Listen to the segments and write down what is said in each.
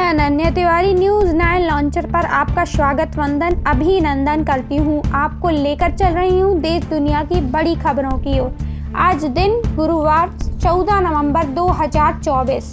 मैं Ananya Tiwari news 9 launcher पर आपका स्वागत वंदन अभिनंदन करती हूँ। आपको लेकर चल रही हूँ देश दुनिया की बड़ी खबरों की ओर। आज दिन गुरुवार 14 नवंबर 2024।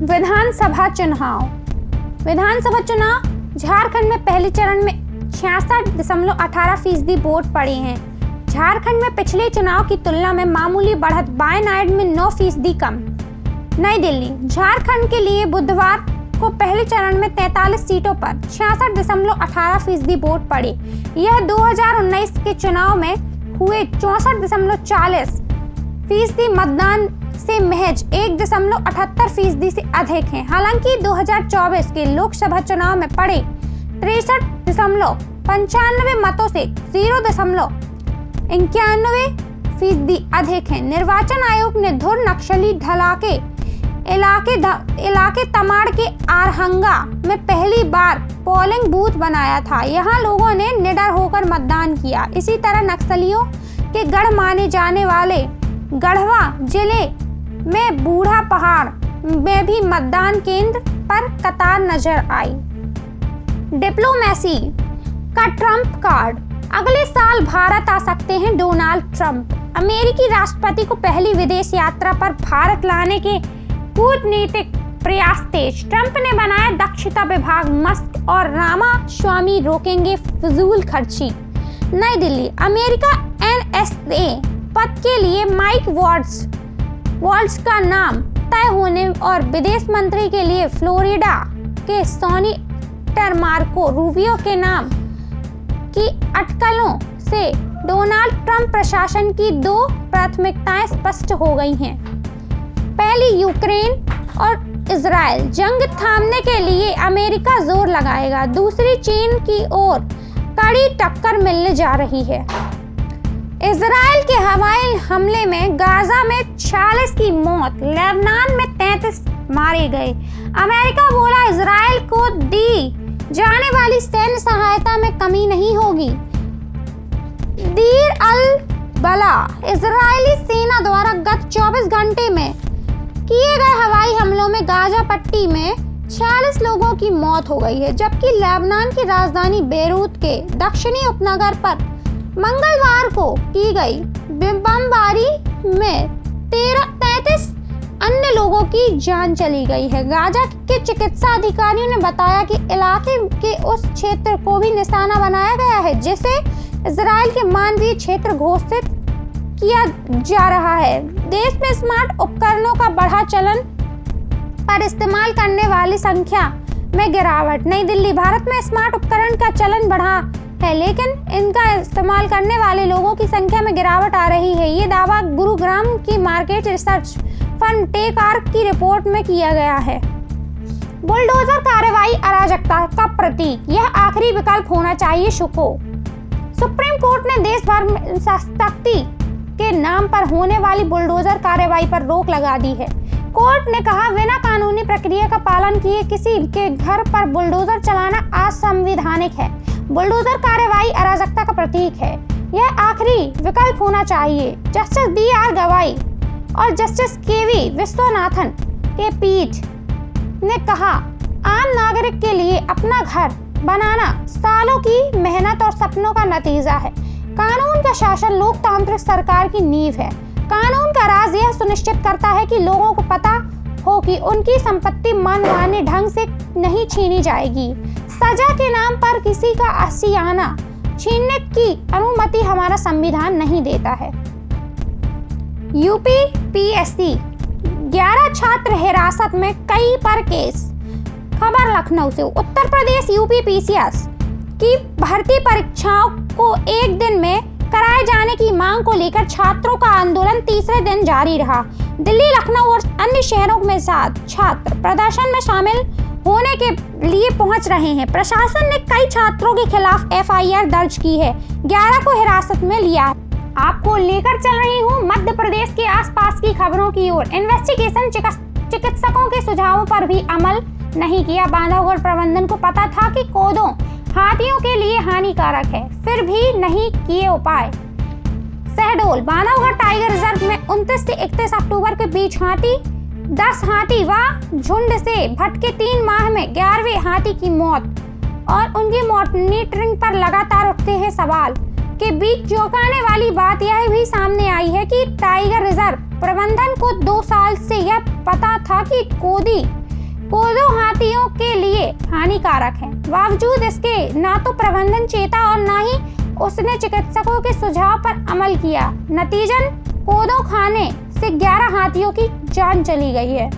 विधानसभा चुनाव झारखंड में पहले चरण में 66.18% वोट पड़े हैं। झारखंड में पिछले चुनाव की तुलना में मामूली बढ़त, बायनाइड में 9% कम। नई दिल्ली, झारखंड के लिए बुधवार को पहले चरण में 43 सीटों पर 66.18% वोट पड़े। यह 2019 के चुनाव में हुए 64.40% मतदान से महज 1.78% से अधिक है। हालांकि 2024 के लोकसभा चुनाव में पड़े 63.95 मतों से 0.91% अधिक है। निर्वाचन आयोग ने धुर नक्सली इलाके तमाड़ के आरहंगा में पहली बार पोलिंग बूथ बनाया था। यहाँ लोगों ने निडर होकर मतदान किया। इसी तरह नक्सलियों के गढ़ माने जाने वाले गढ़वा जिले में बूढ़ा पहाड़ में भी मतदान केंद्र पर कतार नजर आई। डिप्लोमेसी का ट्रंप कार्ड, अगले साल भारत आ सकते हैं डोनाल्ड ट्रंप। अमेरिकी राष्ट्रपति को पहली विदेश यात्रा पर भारत लाने के कूटनीतिक प्रयास तेज। ट्रंप ने बनाया दक्षता विभाग, मस्क और रामास्वामी रोकेंगे फिजूल खर्ची। नई दिल्ली, अमेरिका NSA पद के लिए माइक वॉल्ट्ज का नाम तय होने और विदेश मंत्री के लिए फ्लोरिडा के सोनी मार्को रूबियो के नाम की अटकलों से डोनाल्ड ट्रंप प्रशासन की दो प्राथमिकताएं स्पष्ट हो गई हैं। पहली, यूक्रेन और इजराइल जंग थामने के लिए अमेरिका जोर लगाएगा। दूसरी, चीन की ओर कड़ी टक्कर मिलने जा रही है। इजराइल के हवाई हमले में गाजा में 46 की मौत, लेबनान में 33 मारे गए। अमेरिका बोला इजराइल को दी जाने वाली सैन्य सहायता में कमी नहीं होगी। दीर अल बला, इजरायली सेना द्वारा गत 24 घंटे में किए गए हवाई हमलों में गाजा पट्टी में 46 लोगों की मौत हो गई है, जबकि लेबनान की राजधानी बेरूत के दक्षिणी उपनगर पर मंगलवार को की गई बमबारी में 33 अन्य लोगों की जान चली गई है। गाजा के चिकित्सा अधिकारियों ने बताया कि इलाके के उस क्षेत्र को भी निशाना बनाया गया है जिसे इजराइल के मानवीय क्षेत्र घोषित किया जा रहा है। देश में स्मार्ट उपकरणों का बढ़ा चलन पर इस्तेमाल करने वाली संख्या में गिरावट। नई दिल्ली, भारत में स्मार्ट उपकरण का चलन बढ़ा है, लेकिन इनका इस्तेमाल करने वाले लोगों की संख्या में गिरावट आ रही है। ये दावा गुरुग्राम की मार्केट रिसर्च फर्म टेकआर्क की रिपोर्ट में किया गया है। बुलडोजर कार्रवाई अराजकता का प्रतीक, यह आखिरी विकल्प होना चाहिए। सुप्रीम कोर्ट ने देश भर में सख्ती के नाम पर होने वाली बुलडोजर कार्रवाई पर रोक लगा दी है। कोर्ट ने कहा, बिना कानूनी प्रक्रिया का पालन किए किसी के घर पर बुलडोजर चलाना असंवैधानिक है। बुलडोजर कार्रवाई अराजकता का प्रतीक है। यह आखिरी विकल्प होना चाहिए। जस्टिस BR गवाई और जस्टिस KV विश्वनाथन के पीठ ने कहा, आम नागरिक के लिए अपना घर बनाना सालों की मेहनत और सपनों का नतीजा है। कानून का शासन लोकतांत्रिक सरकार की नींव है। कानून का राज यह सुनिश्चित करता है कि लोगों को पता हो कि उनकी संपत्ति मनमाने ढंग से नहीं छीनी जाएगी। सजा के नाम पर किसी का आशियाना छीनने की अनुमति हमारा संविधान नहीं देता है। यूपी PSC 11 छात्र हिरासत में, कई पर केस। खबर लखनऊ से, उत्तर प्रदेश UP PCS की भर्ती परीक्षाओं को एक दिन में कराए जाने की मांग को लेकर छात्रों का आंदोलन तीसरे दिन जारी रहा। दिल्ली, लखनऊ और अन्य शहरों में छात्र प्रदर्शन में शामिल होने के लिए पहुंच रहे हैं। प्रशासन ने कई छात्रों के खिलाफ FIR दर्ज की है, 11 को हिरासत में लिया है। आपको लेकर चल रही हूँ मध्य प्रदेश के आसपास की खबरों की ओर। इन्वेस्टिगेशन चिकित्सकों के सुझावों पर भी अमल नहीं किया। बांधवगढ़ प्रबंधन को पता था कि कोदो हाथियों के लिए हानिकारक है, फिर भी नहीं किए उपाय। शहडोल, बांधवगढ़ टाइगर रिजर्व में 29 से 31 अक्टूबर के बीच हाथी 10 हाथी व झुंड से भटके 3 माह में 11वें हाथी की मौत और उनकी मॉनिटरिंग पर लगातार उठते हैं सवाल के बीच चौंकाने वाली बात यह भी सामने आई है कि टाइगर रिजर्व प्रबंधन को 2 साल से यह पता था कि कोदो हाथियों के लिए हानिकारक है। बावजूद इसके ना तो प्रबंधन चेता और ना ही उसने चिकित्सकों के सुझाव पर अमल किया। नतीजन कोदो खाने से 11 हाथियों की जान चली गई है।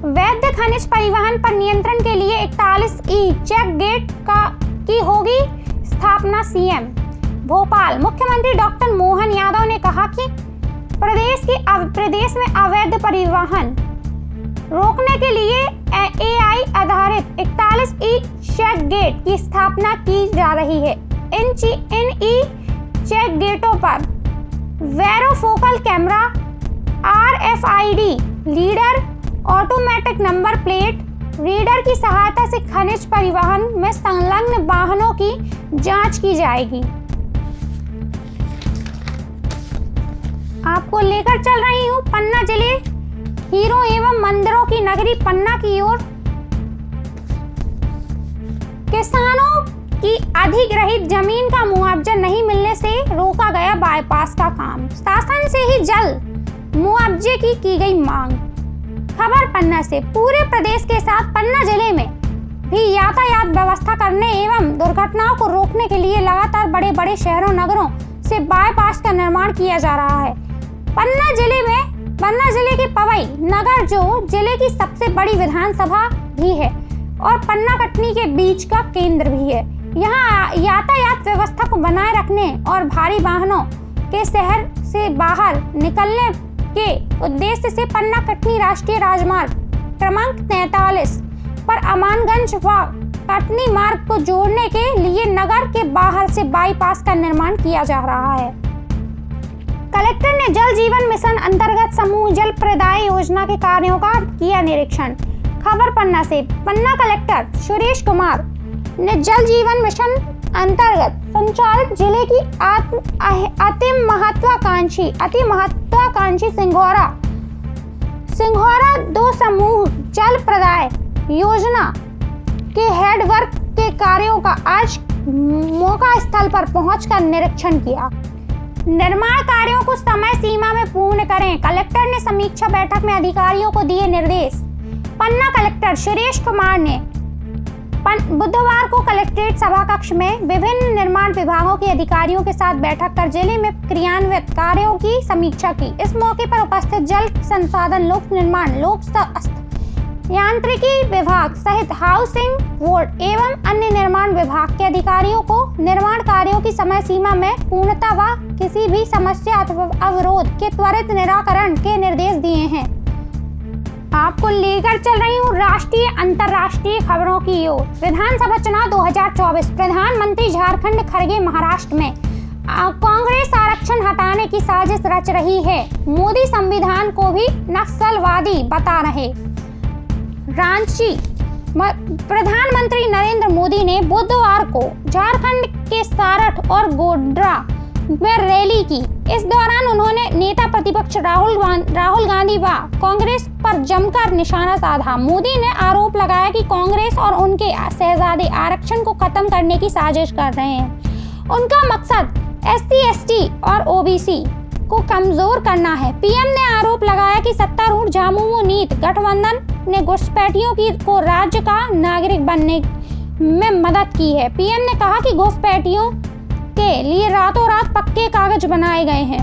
वैध खनिज परिवहन पर नियंत्रण के लिए 41E चेक गेट की होगी स्थापना। सीएम भोपाल मुख्यमंत्री डॉक्टर मोहन यादव ने कहा कि प्रदेश में अवैध परिवहन रोकने के लिए AI आधारित 41E चेक गेट की स्थापना की जा रही है। इन ई चेक गेटों पर varifocal camera, RFID reader, automatic number plate reader की सहायता से खनिज परिवहन में संलग्न वाहनों की जांच की जाएगी। आपको लेकर चल रही हूँ पन्ना जिले हीरो एवं मंदिरों की नगरी पन्ना की ओर। किसानों की अधिग्रहित जमीन का मुआवजा नहीं मिलने से रोका गया बाईपास का काम। शासन से ही जल्द मुआवजे की गई मांग। खबर पन्ना से। पूरे प्रदेश के साथ पन्ना जिले में भी यातायात व्यवस्था करने एवं दुर्घटनाओं को रोकने के लिए लगातार बड़े बड़े शहरों नगरों से बाईपास का निर्माण किया जा रहा है। पन्ना जिले के पवई नगर जो जिले की सबसे बड़ी विधानसभा भी है और पन्ना कटनी के बीच का केंद्र भी है। यहाँ यातायात व्यवस्था को बनाए रखने और भारी वाहनों के शहर से बाहर निकलने के उद्देश्य से पन्ना कटनी राष्ट्रीय राजमार्ग क्रमांक 43 पर अमानगंज व कटनी मार्ग को जोड़ने के लिए नगर के बाहर से बाईपास का निर्माण किया जा रहा है। कलेक्टर ने जल जीवन मिशन अंतर्गत समूह जल प्रदाय योजना के कार्यों का किया निरीक्षण। खबर पन्ना से। पन्ना कलेक्टर सुरेश कुमार ने जल जीवन मिशन अंतर्गत संचालित जिले की अति महत्वाकांक्षी सिंघोरा 2 समूह जल प्रदाय योजना के हेडवर्क के कार्यों का आज मौका स्थल पर पहुंचकर निरीक्षण किया। निर्माण कार्यों को समय सीमा में पूर्ण करें। कलेक्टर ने समीक्षा बैठक में अधिकारियों को दिए निर्देश। पन्ना कलेक्टर सुरेश कुमार ने बुधवार को कलेक्ट्रेट सभा कक्ष में विभिन्न निर्माण विभागों के अधिकारियों के साथ बैठक कर जिले में क्रियान्वित कार्यों की समीक्षा की। इस मौके पर उपस्थित जल संसाधन, लोक निर्माण, लोक स्वास्थ्य, यांत्रिकी विभाग सहित हाउसिंग बोर्ड एवं अन्य निर्माण विभाग के अधिकारियों को निर्माण कार्यों की समय सीमा में पूर्णता व किसी भी समस्या अथवा अवरोध के त्वरित निराकरण के निर्देश दिए हैं। आपको लेकर चल रही हूँ राष्ट्रीय अंतर्राष्ट्रीय खबरों की ओर। विधानसभा चुनाव 2024। प्रधानमंत्री झारखंड खड़गे महाराष्ट्र में कांग्रेस आरक्षण हटाने की साजिश रच रही है। मोदी संविधान को भी नक्सलवादी बता रहे। रांची। प्रधानमंत्री नरेंद्र मोदी ने बुधवार को झारखंड के सारठ और गोड्डा में रैली की। इस दौरान उन्होंने नेता प्रतिपक्ष राहुल गांधी व कांग्रेस पर जमकर निशाना साधा। मोदी ने आरोप लगाया कि कांग्रेस और उनके शहजादे आरक्षण को खत्म करने की साजिश कर रहे हैं। उनका मकसद SC, ST और OBC को कमजोर करना है। पीएम ने आरोप लगाया कि सत्तारूढ़ झामुमो नीत गठबंधन ने घुसपैठियों को राज्य का नागरिक बनने में मदद की है। पीएम ने कहा कि घुसपैठियों के लिए रातों रात पक्के कागज बनाए गए हैं।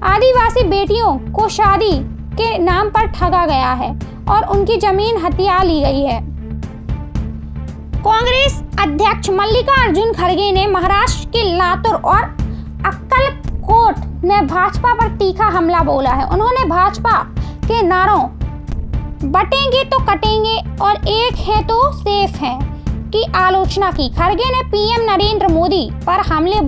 आदिवासी बेटियों को शादी के नाम पर ठगा गया है और उनकी जमीन हथिया ली गई है। कांग्रेस अध्यक्ष मल्लिकार्जुन खड़गे ने महाराष्ट्र के लातूर और अक्कलकोट में भाजपा पर तीखा हमला बोला है। उन्होंने भाजपा के नारों बटेंगे तो कटेंगे और एक है तो सेफ है की आलोचना की। खड़गे ने पीएम नरेंद्र मोदी पर हमला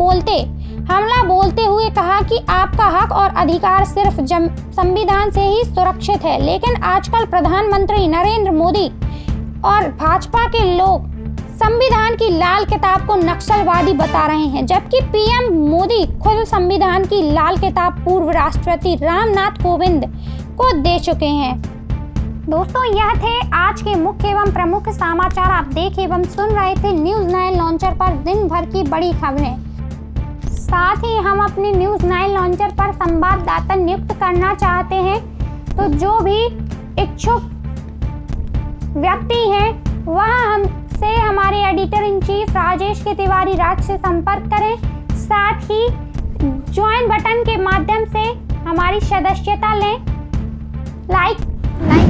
बोलते हुए कहा कि आपका हक और अधिकार सिर्फ संविधान से ही सुरक्षित है, लेकिन आजकल प्रधानमंत्री नरेंद्र मोदी और भाजपा के लोग संविधान की लाल किताब को नक्सलवादी बता रहे हैं, जबकि पीएम मोदी खुद संविधान की लाल किताब पूर्व राष्ट्रपति रामनाथ कोविंद को दे चुके हैं। दोस्तों, यह थे आज के मुख्य एवं प्रमुख समाचार। आप देख एवं सुन रहे थे न्यूज़ 9 लॉन्चर पर दिन भर की बड़ी खबरें। साथ ही हम अपने न्यूज़ 9 लॉन्चर पर संवाददाता नियुक्त करना चाहते हैं, तो जो भी इच्छुक व्यक्ति हैं वह हमसे हमारे एडिटर इन चीफ राजेश के तिवारी राज से संपर्क करें। साथ ही ज्वाइन बटन के माध्यम से हमारी सदस्यता लें। लाइक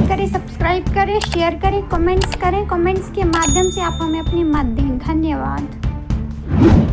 करें, सब्सक्राइब करें, शेयर करें, कमेंट्स करें। कमेंट्स के माध्यम से आप हमें अपनी मत दें। धन्यवाद।